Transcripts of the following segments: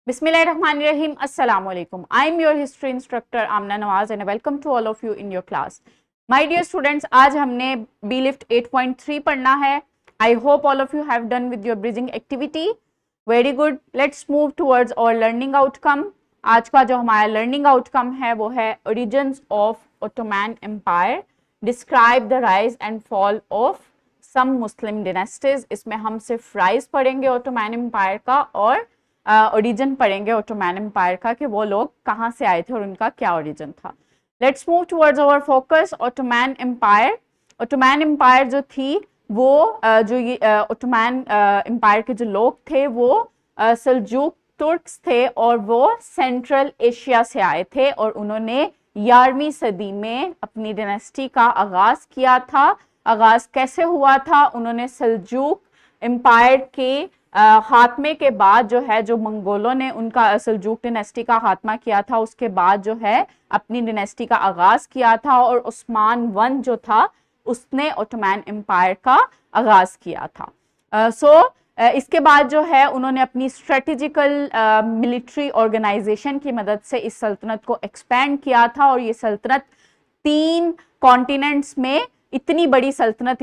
Bismillahirrahmanirrahim. Assalamu alaikum. I am your history instructor Amna Nawaz and welcome to all of you in your class. My dear students, आज हमने B Lift 8.3 पढ़ना है. I hope all of you have done with your bridging activity. Very good. Let's move towards our learning outcome. आज का जो हमारा learning outcome है वो है Origins of Ottoman Empire. Describe the rise and fall of some Muslim dynasties. इसमें हम सिर्फ rise पढ़ेंगे Ottoman Empire का और ओरिजिन पढ़ेंगे ओटोमैन एम्पायर का कि वो लोग कहाँ से आए थे और उनका क्या ओरिजिन था. Let's move towards our focus. Ottoman Empire. Ottoman Empire जो थी वो जो ये ओटोमैन एम्पायर के जो लोग थे वो सल्जूक तुर्क्स थे और वो सेंट्रल एशिया से आए थे और उन्होंने 11वीं सदी में अपनी डायनेस्टी का आगाज किया था. आगाज कैसे हुआ था? उन्होंने सल्जूक एम्पायर के खात्मे के बाद जो है जो मंगोलों ने उनका सल्जूक डायनेस्टी का खात्मा किया था उसके बाद जो है अपनी डायनेस्टी का आगाज किया था और उस्मान वन जो था उसने ओटोमैन एम्पायर का आगाज किया था. इसके बाद जो है उन्होंने अपनी स्ट्रेटेजिकल मिलिट्री ऑर्गेनाइजेशन की मदद से इस सल्तनत को एक्सपेंड किया था और ये सल्तनत 3 कॉन्टिनेंट्स में इतनी बड़ी सल्तनत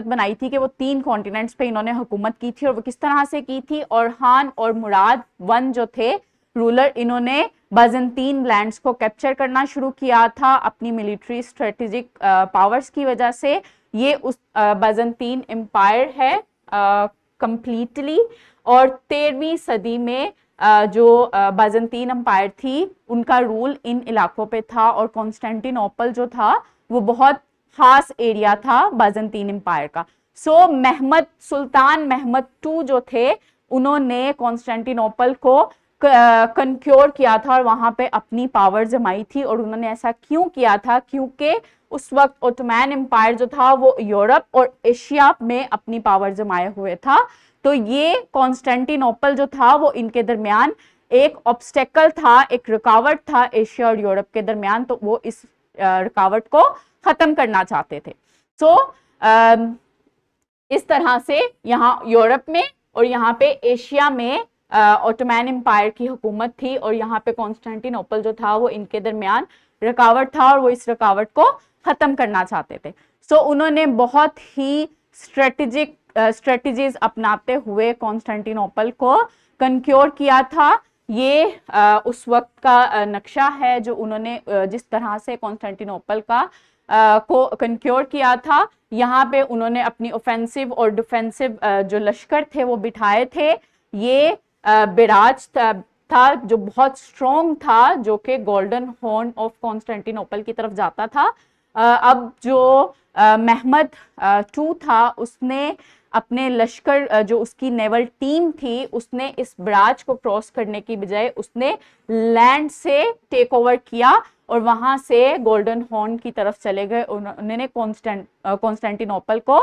बनाई थी कि वो 3 कॉन्टिनेंट्स पे इन्होंने हुकूमत की थी. और वो किस तरह से की थी? औरहान और मुराद वन जो थे रूलर, इन्होंने बाज़ंतीन लैंड्स को कैप्चर करना शुरू किया था अपनी मिलिट्री स्ट्रेटेजिक पावर्स की वजह से. ये उस बाज़ंतीन एम्पायर है कंप्लीटली. और 13वीं सदी में जो बाज़ंतीन एम्पायर थी उनका रूल इन इलाकों पे था और कॉन्स्टेंटिनोपल जो था वो बहुत खास एरिया था बाज़ंतीन एम्पायर का. सुल्तान महमद II जो थे उन्होंने कॉन्स्टेंटिनोपल को कंक्योर किया था और वहां पे अपनी पावर जमाई थी. और उन्होंने ऐसा क्यों किया था? क्योंकि उस वक्त ओटोमैन एम्पायर जो था वो यूरोप और एशिया में अपनी पावर जमाए हुए था. तो ये कॉन्स्टेंटिनोपल जो था वो इनके दरमियान एक ऑब्स्टेकल था, एक रुकावट था एशिया और यूरोप के दरमियान. तो वो इस रुकावट को खत्म करना चाहते थे. इस तरह से यहाँ यूरोप में और यहाँ पे एशिया में ओटोमैन एम्पायर की हुकूमत थी और यहाँ पे कॉन्स्टेंटिनोपल जो था वो इनके दरमियान रुकावट था और वो इस रुकावट को खत्म करना चाहते थे. उन्होंने बहुत ही स्ट्रेटजीज अपनाते हुए कॉन्स्टेंटिनोपल को कंक्योर किया था. ये उस वक्त का नक्शा है जो उन्होंने जिस तरह से कॉन्स्टेंटिनोपल का को कंक्योर किया था. यहाँ पे उन्होंने अपनी ऑफेंसिव और डिफेंसिव जो लश्कर थे वो बिठाए थे. ये बिराज था जो बहुत स्ट्रॉन्ग था जो कि गोल्डन हॉर्न ऑफ कॉन्स्टेंटिनोपल की तरफ जाता था. अब जो महमद II था उसने अपने लश्कर जो उसकी नेवल टीम थी उसने इस ब्राज को क्रॉस करने की बजाय उसने लैंड से टेक ओवर किया और वहां से गोल्डन हॉर्न की तरफ चले गए. उन्होंने कॉन्स्टेंटिनोपल को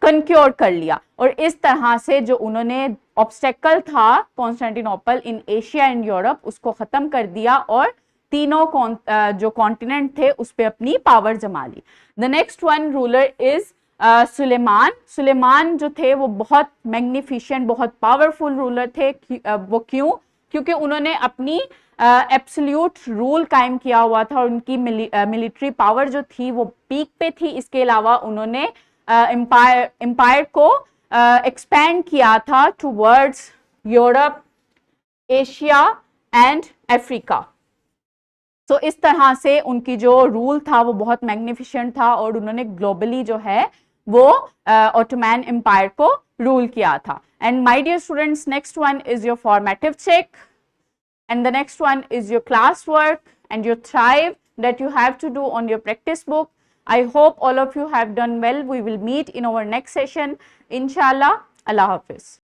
कंक्योर कर लिया और इस तरह से जो उन्होंने ऑब्स्टेकल था Constantinople in Asia and Europe उसको खत्म कर दिया और तीनों जो कॉन्टिनेंट थे उस पे अपनी पावर जमा ली. The next one ruler is Suleiman जो थे वो बहुत मैग्निफिशिएंट, बहुत पावरफुल रूलर थे. वो क्यों? क्योंकि उन्होंने अपनी एब्सोल्यूट रूल कायम किया हुआ था और उनकी मिलिट्री पावर जो थी वो पीक पे थी. इसके अलावा उन्होंने एम्पायर को एक्सपेंड किया था towards Europe, Asia and Africa. इस तरह से उनकी जो रूल था वो बहुत मैग्निफिशिएंट था और उन्होंने ग्लोबली जो है वो ओटोमैन एम्पायर को रूल किया था. And my dear students, next one is your formative check and the next one is your classwork and your thrive that you have to do on your practice book. I hope all of you have done well. We will meet in our next session inshallah. Allah Hafiz.